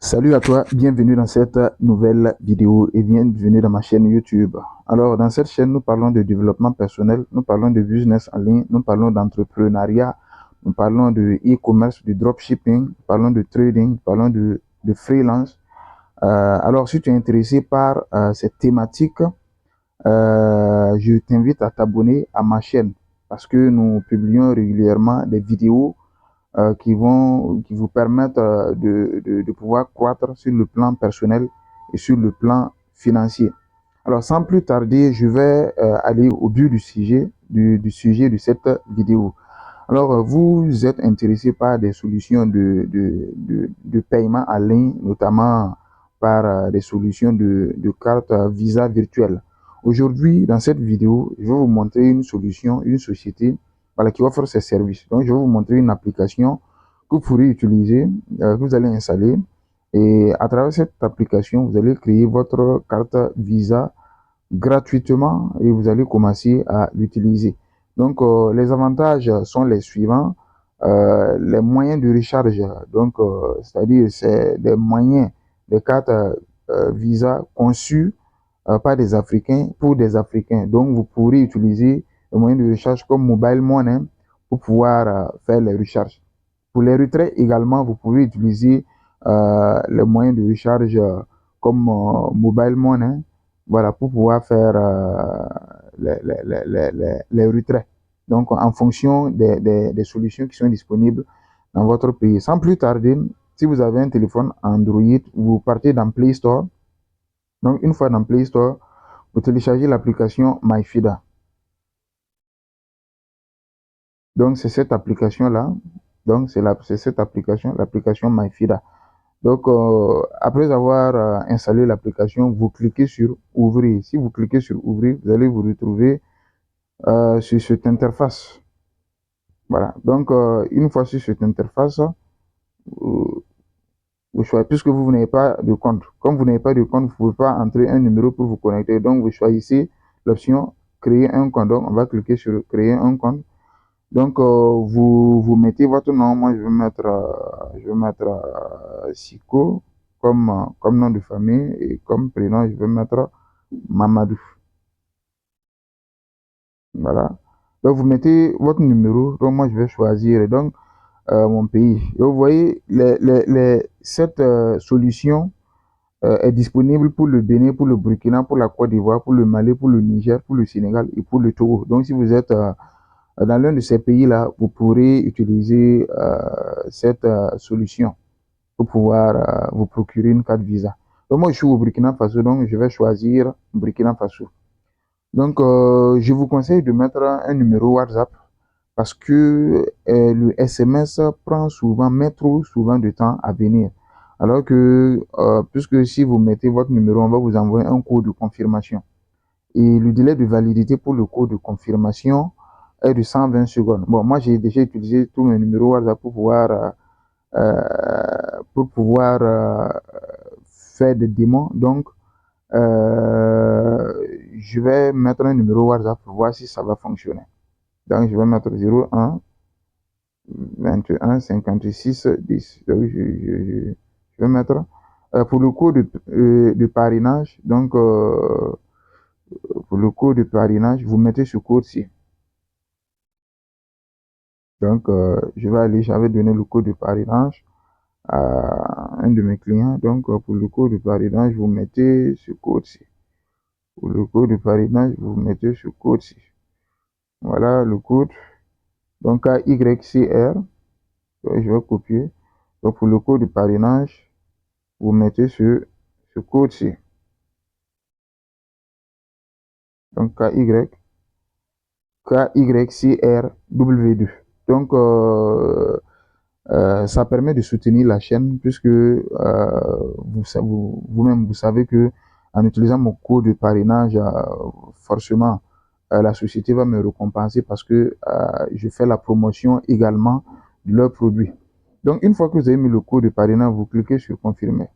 Salut à toi, bienvenue dans cette nouvelle vidéo et bienvenue dans ma chaîne YouTube. Alors, dans cette chaîne, nous parlons de développement personnel, nous parlons de business en ligne, nous parlons d'entrepreneuriat, nous parlons de e-commerce, du dropshipping, nous parlons de trading, nous parlons de freelance. Alors, si tu es intéressé par cette thématique, je t'invite à t'abonner à ma chaîne parce que nous publions régulièrement des vidéos qui vous permettent de pouvoir croître sur le plan personnel et sur le plan financier. Alors, sans plus tarder, je vais aller au but du sujet de cette vidéo. Alors, vous êtes intéressé par des solutions de paiement en ligne, notamment par des solutions de carte Visa virtuelle. Aujourd'hui, dans cette vidéo, je vais vous montrer une solution, une société voilà, qui offre ces services. Donc, je vais vous montrer une application que vous pourrez utiliser, que vous allez installer. Et à travers cette application, vous allez créer votre carte Visa gratuitement et vous allez commencer à l'utiliser. Donc, les avantages sont les suivants. Les moyens de recharge, donc, c'est-à-dire c'est des moyens, des cartes Visa conçues par des Africains pour des Africains. Donc, vous pourrez utiliser les moyens de recharge comme Mobile Money pour pouvoir faire les recharges. Pour les retraits également, vous pouvez utiliser les moyens de recharge comme Mobile Money, voilà, pour pouvoir faire les retraits. Donc, en fonction des solutions qui sont disponibles dans votre pays. Sans plus tarder, si vous avez un téléphone Android, vous partez dans Play Store. Donc, une fois dans Play Store, vous téléchargez l'application MyFida. Donc, c'est cette application-là. Donc, c'est cette application, l'application MyFida. Donc, après avoir installé l'application, vous cliquez sur Ouvrir. Si vous cliquez sur Ouvrir, vous allez vous retrouver sur cette interface. Voilà. Donc, une fois sur cette interface, vous choisissez, puisque vous n'avez pas de compte. Comme vous n'avez pas de compte, vous ne pouvez pas entrer un numéro pour vous connecter. Donc, vous choisissez l'option Créer un compte. Donc, on va cliquer sur Créer un compte. Donc, vous mettez votre nom. Moi, je vais mettre Siko comme nom de famille et comme prénom, je vais mettre Mamadou. Voilà. Donc, vous mettez votre numéro. Donc, moi, je vais choisir donc mon pays. Et vous voyez, cette solution est disponible pour le Bénin, pour le Burkina, pour la Côte d'Ivoire, pour le Mali, pour le Niger, pour le Sénégal et pour le Togo. Donc, si vous êtes dans l'un de ces pays-là, vous pourrez utiliser cette solution pour pouvoir vous procurer une carte Visa. Donc, moi, je suis au Burkina Faso, donc je vais choisir Burkina Faso. Donc, je vous conseille de mettre un numéro WhatsApp parce que le SMS met trop souvent de temps à venir. Alors que, puisque si vous mettez votre numéro, on va vous envoyer un code de confirmation. Et le délai de validité pour le code de confirmation est de 120 secondes. Bon, moi, j'ai déjà utilisé tous mes numéros WhatsApp pour pouvoir faire des démons. Donc, je vais mettre un numéro WhatsApp pour voir si ça va fonctionner. Donc, je vais mettre 01 21 56 10. Donc, je vais mettre pour le code de parrainage. Donc, pour le code de parrainage, vous mettez ce code-ci. Donc, j'avais donné le code de parrainage à un de mes clients. Donc, pour le code de parrainage, vous mettez ce code-ci. Pour le code de parrainage, vous mettez ce code-ci. Voilà le code. Donc, AYCR, je vais copier. Donc, pour le code de parrainage, vous mettez ce code-ci. Donc, KYCRW2. Donc, ça permet de soutenir la chaîne puisque vous-même, vous savez que en utilisant mon code de parrainage, forcément, la société va me récompenser parce que je fais la promotion également de leurs produits. Donc, une fois que vous avez mis le code de parrainage, vous cliquez sur confirmer.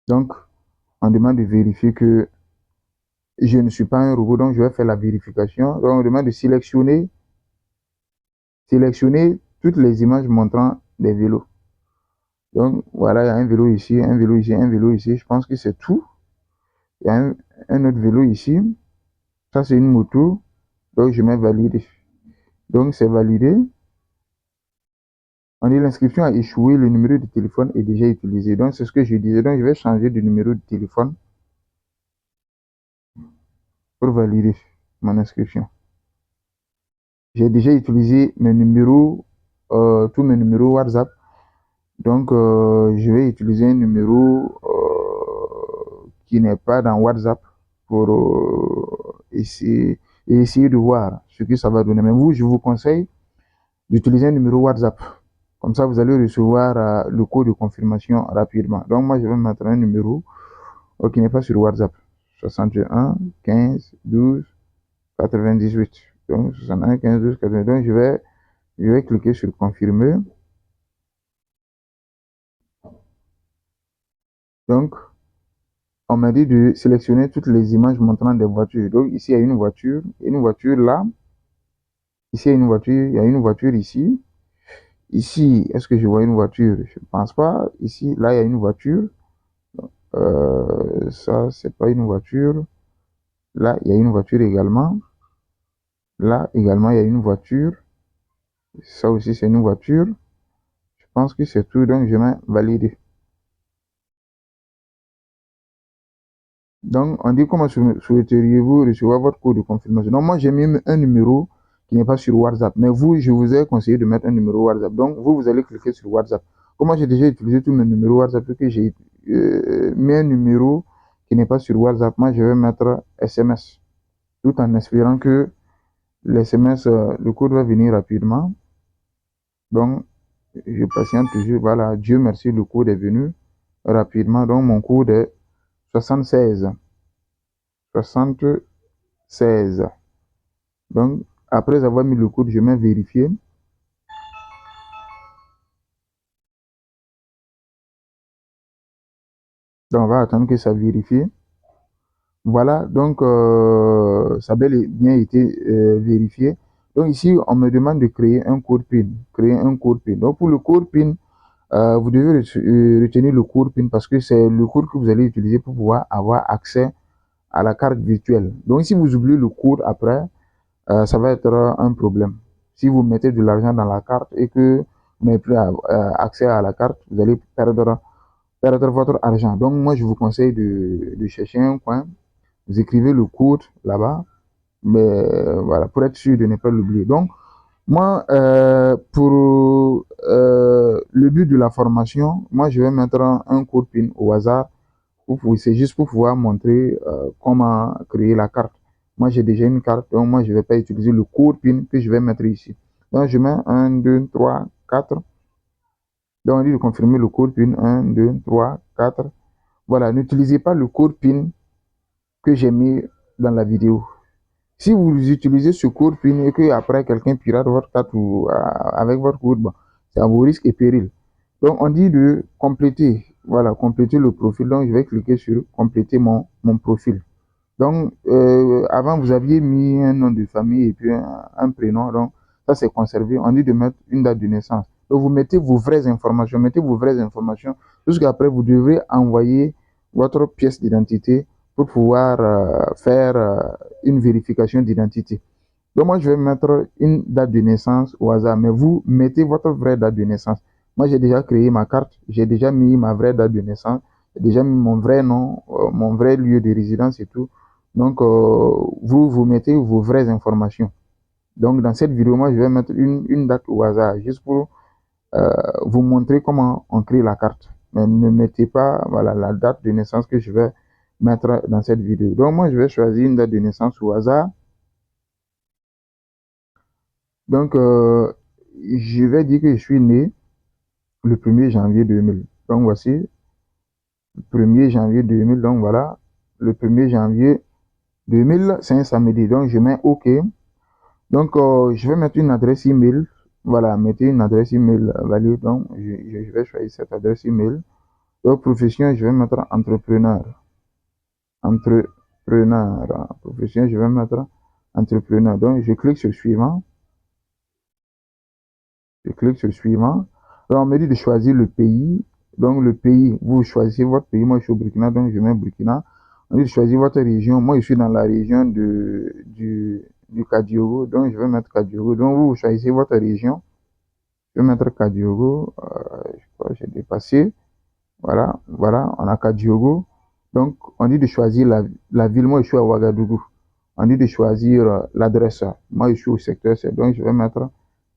Donc, on demande de vérifier que je ne suis pas un robot, donc je vais faire la vérification. Donc, on demande de sélectionner toutes les images montrant des vélos. Donc, voilà, il y a un vélo ici, un vélo ici, un vélo ici. Je pense que c'est tout. Il y a un autre vélo ici. Ça, c'est une moto. Donc, je mets valider. Donc, c'est validé. On dit l'inscription a échoué, le numéro de téléphone est déjà utilisé. Donc, c'est ce que je disais. Donc, je vais changer de numéro de téléphone pour valider mon inscription. J'ai déjà utilisé mes numéros, tous mes numéros WhatsApp. Donc, je vais utiliser un numéro qui n'est pas dans WhatsApp pour essayer de voir ce que ça va donner. Mais vous, je vous conseille d'utiliser un numéro WhatsApp. Comme ça, vous allez recevoir le code de confirmation rapidement. Donc, moi, je vais mettre un numéro qui n'est pas sur WhatsApp. 61 15 12 98. Donc, 61 15 12 98. Donc, je vais cliquer sur confirmer. Donc, on m'a dit de sélectionner toutes les images montrant des voitures. Donc, ici, il y a une voiture là. Ici, il y a une voiture, il y a une voiture ici. Ici, est-ce que je vois une voiture? Je ne pense pas. Ici, là, il y a une voiture. Ça, c'est pas une voiture. Là, il y a une voiture également. Là, également, il y a une voiture. Ça aussi, c'est une voiture. Je pense que c'est tout. Donc, je vais valider. Donc, on dit comment souhaiteriez-vous recevoir votre code de confirmation. Donc, moi, j'ai mis un numéro qui n'est pas sur WhatsApp. Mais vous, je vous ai conseillé de mettre un numéro WhatsApp. Donc, vous allez cliquer sur WhatsApp. Comme moi, j'ai déjà utilisé tous mes numéros WhatsApp, que j'ai mis un numéro qui n'est pas sur WhatsApp. Moi, je vais mettre SMS. Tout en espérant que l'SMS, le code va venir rapidement. Donc, je patiente toujours. Voilà, Dieu merci, le code est venu rapidement. Donc, mon code est 76. 76. Donc, après avoir mis le code, je mets vérifier. Donc, on va attendre que ça vérifie. Voilà, donc ça a bel et bien été vérifié. Donc ici, on me demande de créer un code PIN. Créer un code PIN. Donc pour le code PIN, vous devez retenir le code PIN parce que c'est le code que vous allez utiliser pour pouvoir avoir accès à la carte virtuelle. Donc si vous oubliez le code après, ça va être un problème. Si vous mettez de l'argent dans la carte et que vous n'avez plus accès à la carte, vous allez perdre votre argent. Donc moi, je vous conseille de chercher un coin. Vous écrivez le code là-bas, mais voilà, pour être sûr de ne pas l'oublier. Donc, moi, pour le but de la formation, moi, je vais mettre un code PIN au hasard. C'est juste pour pouvoir montrer comment créer la carte. Moi, j'ai déjà une carte, donc moi, je ne vais pas utiliser le code PIN que je vais mettre ici. Donc, je mets 1, 2, 3, 4. Donc, on dit de confirmer le code PIN 1, 2, 3, 4. Voilà, n'utilisez pas le code PIN que j'ai mis dans la vidéo. Si vous utilisez ce code PIN et que après quelqu'un pirate votre carte ou avec votre code, bon, c'est à vos risques et périls. Donc on dit de compléter, voilà, compléter le profil. Donc je vais cliquer sur compléter mon profil. Donc avant vous aviez mis un nom de famille et puis un prénom. Donc ça c'est conservé. On dit de mettre une date de naissance. Donc vous mettez vos vraies informations, jusqu'après vous devrez envoyer votre pièce d'identité pour pouvoir faire une vérification d'identité. Donc moi, je vais mettre une date de naissance au hasard, mais vous mettez votre vraie date de naissance. Moi, j'ai déjà créé ma carte, j'ai déjà mis ma vraie date de naissance, j'ai déjà mis mon vrai nom, mon vrai lieu de résidence et tout. Donc, vous mettez vos vraies informations. Donc, dans cette vidéo, moi, je vais mettre une date au hasard, juste pour vous montrer comment on crée la carte. Mais ne mettez pas voilà, la date de naissance que je vais mettre dans cette vidéo. Donc, moi, je vais choisir une date de naissance au hasard. Donc, je vais dire que je suis né le 1er janvier 2000. Donc, voici, le 1er janvier 2000. Donc, voilà, le 1er janvier 2000, c'est un samedi. Donc, je mets OK. Donc, je vais mettre une adresse email. Voilà, mettez une adresse email valide. Donc, je vais choisir cette adresse email. Donc, profession, je vais mettre entrepreneur. Entrepreneur. Profession, je vais mettre entrepreneur. Donc, je clique sur suivant. Je clique sur suivant. Alors, on me dit de choisir le pays. Donc, le pays, vous choisissez votre pays. Moi, je suis au Burkina, donc je mets Burkina. On dit de choisir votre région. Moi, je suis dans la région du Kadiogo, donc je vais mettre Kadiogo. Donc, vous choisissez votre région. Je vais mettre Kadiogo. Je crois que j'ai dépassé. Voilà, voilà, on a Kadiogo. Donc, on dit de choisir la ville. Moi, je suis à Ouagadougou. On dit de choisir l'adresse. Moi, je suis au secteur 7. Donc, je vais mettre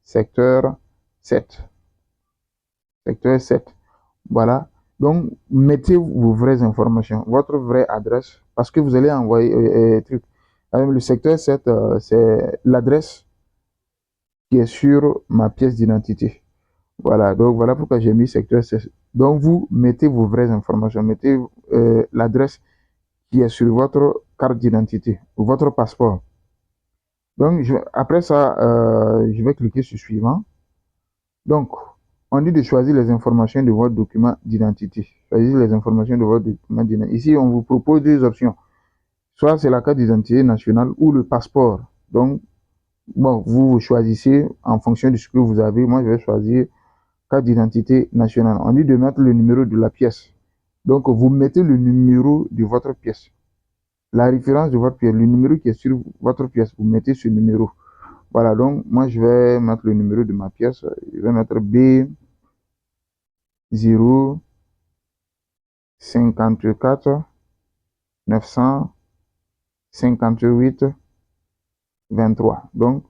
secteur 7. Secteur 7. Voilà. Donc, mettez vos vraies informations, votre vraie adresse, parce que vous allez envoyer truc. Le secteur 7, c'est l'adresse qui est sur ma pièce d'identité. Voilà. Donc, voilà pourquoi j'ai mis secteur 7. Donc, vous mettez vos vraies informations, mettez l'adresse qui est sur votre carte d'identité ou votre passeport. Donc, après ça, je vais cliquer sur suivant. Donc, on dit de choisir les informations de votre document d'identité. Choisir les informations de votre document d'identité. Ici, on vous propose deux options. Soit c'est la carte d'identité nationale ou le passeport. Donc, bon, vous choisissez en fonction de ce que vous avez. Moi, je vais choisir carte d'identité nationale. On dit de mettre le numéro de la pièce. Donc, vous mettez le numéro de votre pièce. La référence de votre pièce, le numéro qui est sur votre pièce, vous mettez ce numéro. Voilà, donc moi je vais mettre le numéro de ma pièce. Je vais mettre B0 54 958 23. Donc,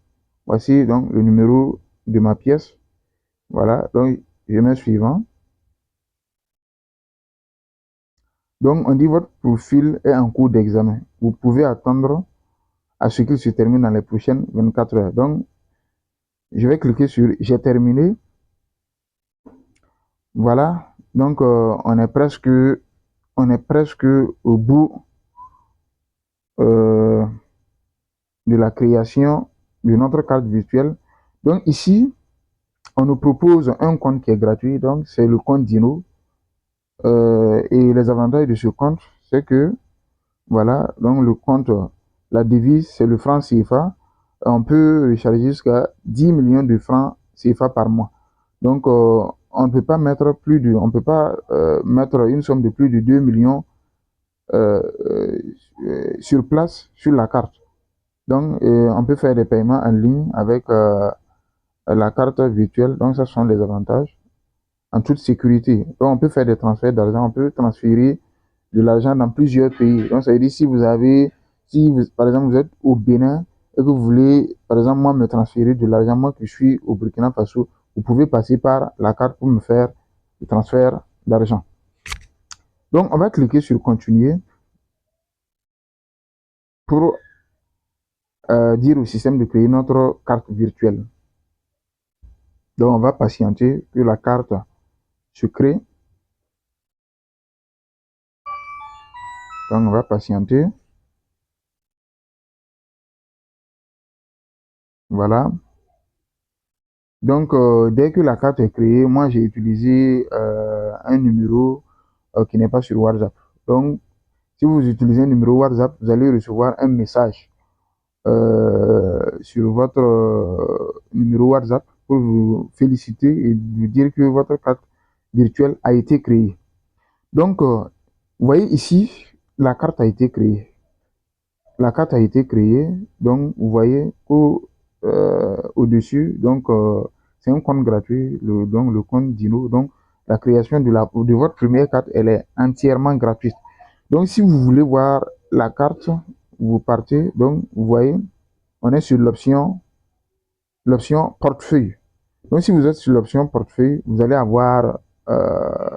voici donc le numéro de ma pièce. Voilà, donc je mets suivant. Donc, on dit votre profil est en cours d'examen. Vous pouvez attendre à ce qu'il se termine dans les prochaines 24 heures. Donc, je vais cliquer sur j'ai terminé. Voilà, donc on est presque au bout de la création de notre carte virtuelle. Donc ici, on nous propose un compte qui est gratuit, donc c'est le compte Dino. Et les avantages de ce compte, c'est que, voilà, donc le compte, la devise, c'est le franc CFA. On peut recharger jusqu'à 10 millions de francs CFA par mois. Donc, on ne peut pas mettre on peut pas mettre une somme de plus de 2 millions sur place, sur la carte. Donc, on peut faire des paiements en ligne avec la carte virtuelle. Donc, ça sont les avantages en toute sécurité. Donc, on peut faire des transferts d'argent, on peut transférer de l'argent dans plusieurs pays. Donc, ça veut dire si vous avez, si vous, par exemple, vous êtes au Bénin et que vous voulez, par exemple, moi, me transférer de l'argent, moi que je suis au Burkina Faso, vous pouvez passer par la carte pour me faire le transfert d'argent. Donc, on va cliquer sur continuer pour dire au système de créer notre carte virtuelle. Donc, on va patienter que la carte se crée. Donc, on va patienter. Voilà. Donc, dès que la carte est créée, moi, j'ai utilisé un numéro qui n'est pas sur WhatsApp. Donc, si vous utilisez un numéro WhatsApp, vous allez recevoir un message sur votre numéro WhatsApp pour vous féliciter et vous dire que votre carte virtuelle a été créée. Donc, vous voyez ici, la carte a été créée. La carte a été créée, donc vous voyez au-dessus, donc c'est un compte gratuit, donc le compte Dino. Donc, la création de votre première carte, elle est entièrement gratuite. Donc, si vous voulez voir la carte, vous partez, donc vous voyez, on est sur l'option portefeuille. Donc, si vous êtes sur l'option portefeuille, vous allez avoir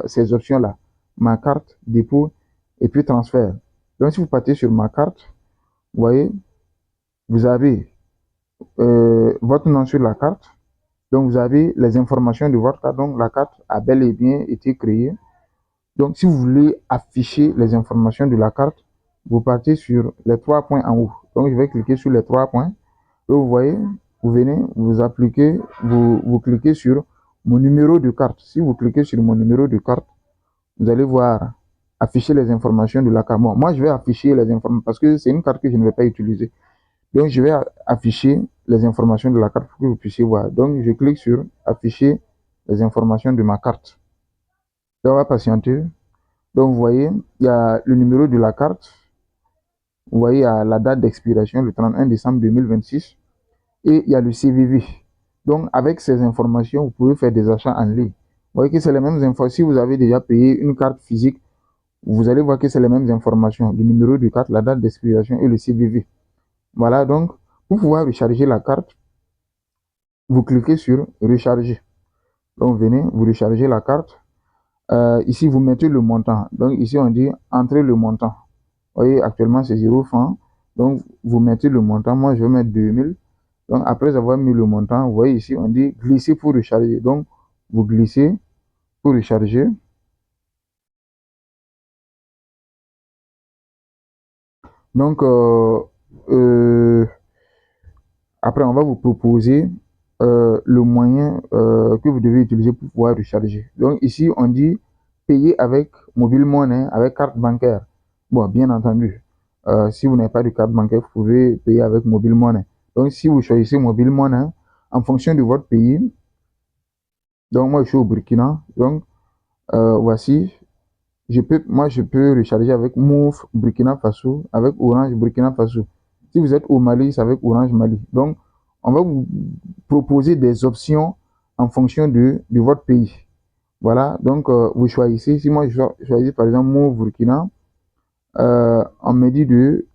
ces options-là. Ma carte, dépôt et puis transfert. Donc, si vous partez sur ma carte, vous voyez, vous avez votre nom sur la carte. Donc, vous avez les informations de votre carte. Donc, la carte a bel et bien été créée. Donc, si vous voulez afficher les informations de la carte, vous partez sur les trois points en haut. Donc, je vais cliquer sur les trois points. Et vous voyez, vous venez, vous appliquez, vous cliquez sur mon numéro de carte. Si vous cliquez sur mon numéro de carte, vous allez voir afficher les informations de la carte. Bon, moi, je vais afficher les informations parce que c'est une carte que je ne vais pas utiliser. Donc, je vais afficher les informations de la carte pour que vous puissiez voir. Donc, je clique sur afficher les informations de ma carte. Donc, on va patienter. Donc, vous voyez, il y a le numéro de la carte. Vous voyez, il y a la date d'expiration, le 31 décembre 2026. Et il y a le CVV. Donc, avec ces informations, vous pouvez faire des achats en ligne. Vous voyez que c'est les mêmes informations. Si vous avez déjà payé une carte physique, vous allez voir que c'est les mêmes informations. Le numéro de carte, la date d'expiration et le CVV. Voilà, donc, pour pouvoir recharger la carte, vous cliquez sur recharger. Donc, venez, vous rechargez la carte. Ici, vous mettez le montant. Donc, ici, on dit entrer le montant. Vous voyez, actuellement, c'est 0 francs. Donc, vous mettez le montant. Moi, je vais mettre 2000. Donc, après avoir mis le montant, vous voyez ici, on dit glisser pour recharger. Donc, vous glissez pour recharger. Donc, après, on va vous proposer le moyen que vous devez utiliser pour pouvoir recharger. Donc, ici, on dit payer avec mobile money, avec carte bancaire. Bon, bien entendu, si vous n'avez pas de carte bancaire, vous pouvez payer avec mobile money. Donc, si vous choisissez mobile money, en fonction de votre pays, donc moi, je suis au Burkina. Donc, voici, moi, je peux recharger avec Move Burkina Faso, avec Orange Burkina Faso. Si vous êtes au Mali, c'est avec Orange Mali. Donc, on va vous proposer des options en fonction de votre pays. Voilà, donc vous choisissez. Si moi, je choisis par exemple Move Burkina, on me dit de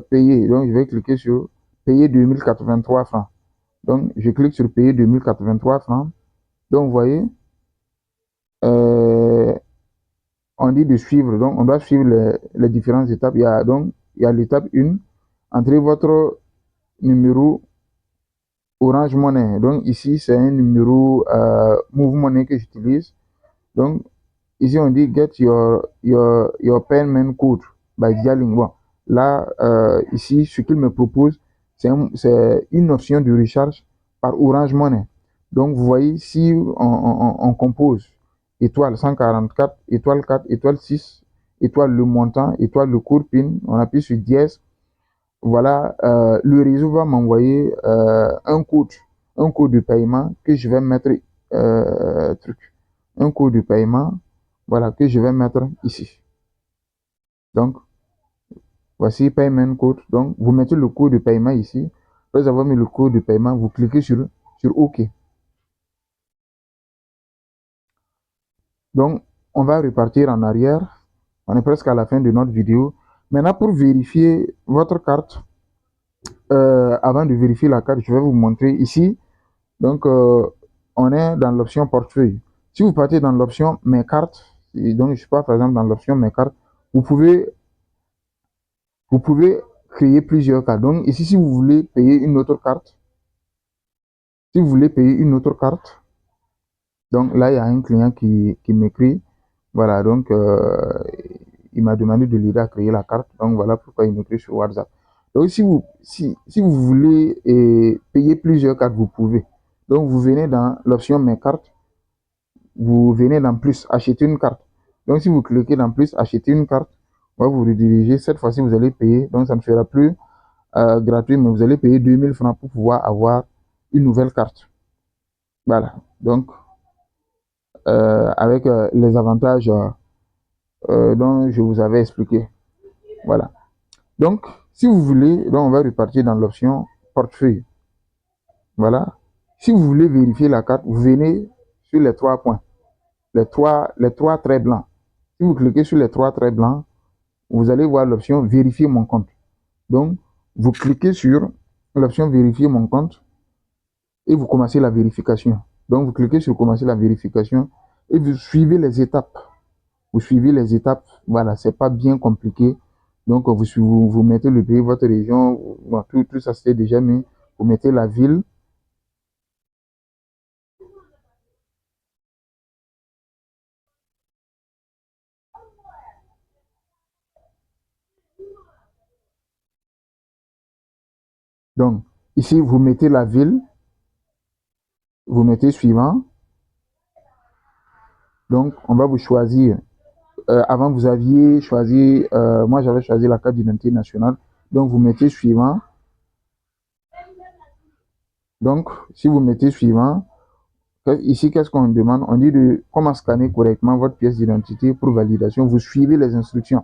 payer. Donc, je vais cliquer sur payer 2083 francs. Donc, je clique sur payer 2083 francs. Donc, vous voyez, euh, on dit de suivre, donc on doit suivre les différentes étapes. Il y a l'étape 1, entrez votre numéro Orange Money. Donc ici, c'est un numéro Move Money que j'utilise. Donc ici, on dit get your payment code by dialing. Bon, là, ici, ce qu'il me propose, c'est une option de recharge par Orange Money. Donc vous voyez, si on compose étoile 144, étoile 4, étoile 6, étoile le montant, étoile le code PIN, on appuie sur dièse. Voilà, le réseau va m'envoyer un code de paiement que je vais mettre, un code de paiement, voilà, que je vais mettre ici. Donc, voici payment code. Donc, vous mettez le code de paiement ici. Après avoir mis le code de paiement, vous cliquez sur OK. Donc, on va repartir en arrière. On est presque à la fin de notre vidéo. Maintenant, pour vérifier votre carte, avant de vérifier la carte, je vais vous montrer ici. Donc, on est dans l'option portefeuille. Si vous partez dans l'option mes cartes, donc je suis pas par exemple dans l'option mes cartes, vous pouvez créer plusieurs cartes. Donc ici, si vous voulez payer une autre carte, si vous voulez payer une autre carte, donc là, il y a un client qui m'écrit. Voilà, donc il m'a demandé de l'aider à créer la carte. Donc voilà pourquoi il m'écrit sur WhatsApp. Donc si vous voulez payer plusieurs cartes, vous pouvez. Donc vous venez dans l'option mes cartes, vous venez dans plus, acheter une carte. Donc si vous cliquez dans plus, acheter une carte, on va vous rediriger. Cette fois-ci, vous allez payer. Donc ça ne sera plus gratuit, mais vous allez payer 2000 francs pour pouvoir avoir une nouvelle carte. Voilà. Donc avec les avantages dont je vous avais expliqué. Voilà. Donc, si vous voulez, donc on va repartir dans l'option portefeuille. Voilà. Si vous voulez vérifier la carte, vous venez sur les trois points, les trois traits blancs. Si vous cliquez sur les trois traits blancs, vous allez voir l'option vérifier mon compte. Donc, vous cliquez sur l'option vérifier mon compte et vous commencez la vérification. Donc, vous cliquez sur commencer la vérification et vous suivez les étapes. Vous suivez les étapes. Voilà, c'est pas bien compliqué. Donc, vous mettez le pays, votre région, bon, tout ça c'était déjà mis. Vous mettez la ville. Donc, ici, vous mettez la ville. Vous mettez suivant. Donc, on va vous choisir. Avant, vous aviez choisi, moi j'avais choisi la carte d'identité nationale. Donc, vous mettez suivant. Donc, si vous mettez suivant, Ici, qu'est-ce qu'on demande? On dit de comment scanner correctement votre pièce d'identité pour validation. Vous suivez les instructions.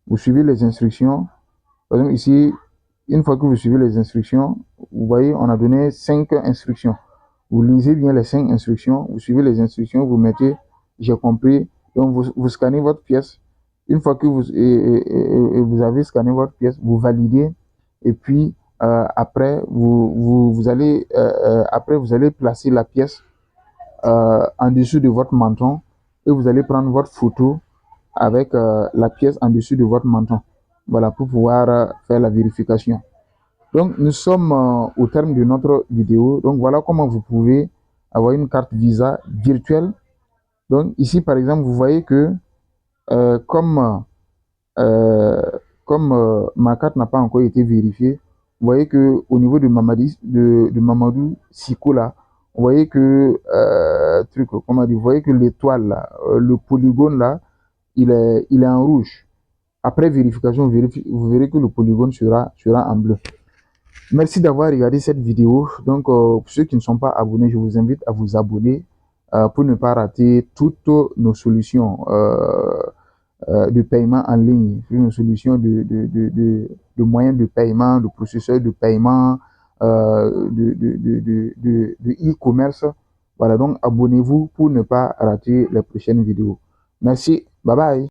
Vous suivez les instructions. Par exemple, ici, une fois que vous suivez les instructions, vous voyez, on a donné 5 instructions. Vous lisez bien les 5 instructions, vous suivez les instructions, vous mettez j'ai compris. Donc, vous scannez votre pièce. Une fois que vous avez scanné votre pièce, vous validez. Et puis, après, vous allez placer la pièce en dessous de votre menton et vous allez prendre votre photo avec la pièce en dessous de votre menton. Voilà, pour pouvoir faire la vérification. Donc, nous sommes au terme de notre vidéo. Donc, voilà comment vous pouvez avoir une carte Visa virtuelle. Donc, ici, par exemple, vous voyez que comme ma carte n'a pas encore été vérifiée, vous voyez que au niveau de Mamadou Siko là, vous voyez que comment dire, vous voyez que l'étoile là, le polygone là, il est en rouge. Après vérification, vous verrez que le polygone sera en bleu. Merci d'avoir regardé cette vidéo. Donc, pour ceux qui ne sont pas abonnés, je vous invite à vous abonner pour ne pas rater toutes nos solutions de paiement en ligne, nos solutions de moyens de paiement, de processeurs de paiement, de e-commerce. Voilà, donc abonnez-vous pour ne pas rater les prochaines vidéos. Merci, bye bye.